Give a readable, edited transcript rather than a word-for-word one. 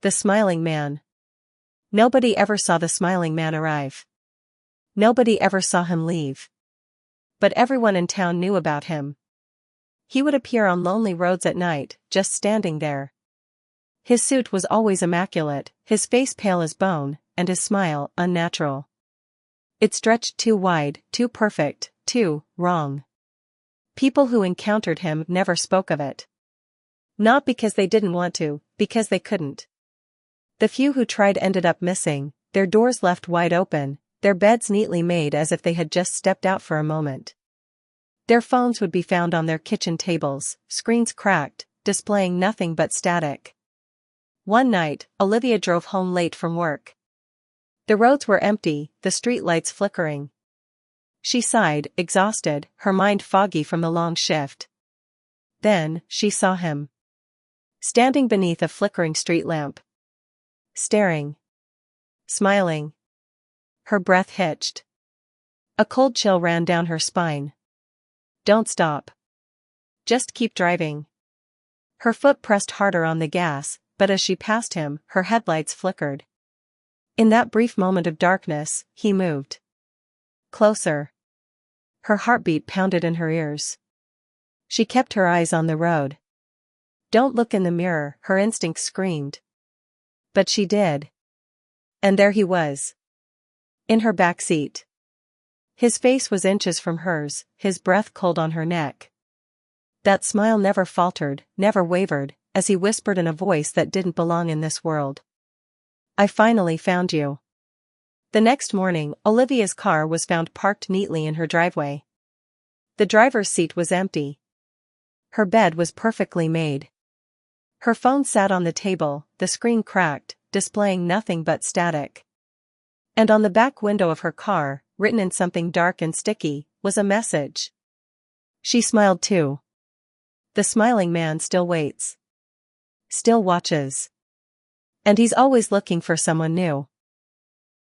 The smiling man. Nobody ever saw the smiling man arrive. Nobody ever saw him leave. But everyone in town knew about him. He would appear on lonely roads at night, just standing there. His suit was always immaculate, his face pale as bone, and his smile unnatural. It stretched too wide, too perfect, too wrong. People who encountered him never spoke of it. Not because they didn't want to, because they couldn't. The few who tried ended up missing, their doors left wide open, their beds neatly made as if they had just stepped out for a moment. Their phones would be found on their kitchen tables, screens cracked, displaying nothing but static. One night, Olivia drove home late from work. The roads were empty, the street lights flickering. She sighed, exhausted, her mind foggy from the long shift. Then, she saw him. Standing beneath a flickering street lamp. Staring. Smiling. Her breath hitched. A cold chill ran down her spine. Don't stop. Just keep driving. Her foot pressed harder on the gas, but as she passed him, her headlights flickered. In that brief moment of darkness, he moved. Closer. Her heartbeat pounded in her ears. She kept her eyes on the road. Don't look in the mirror, her instinct screamed. But she did. And there he was. In her back seat. His face was inches from hers, his breath cold on her neck. That smile never faltered, never wavered, as he whispered in a voice that didn't belong in this world. I finally found you. The next morning, Olivia's car was found parked neatly in her driveway. The driver's seat was empty. Her bed was perfectly made. Her phone sat on the table, the screen cracked, displaying nothing but static. And on the back window of her car, written in something dark and sticky, was a message. She smiled too. The smiling man still waits. Still watches. And he's always looking for someone new.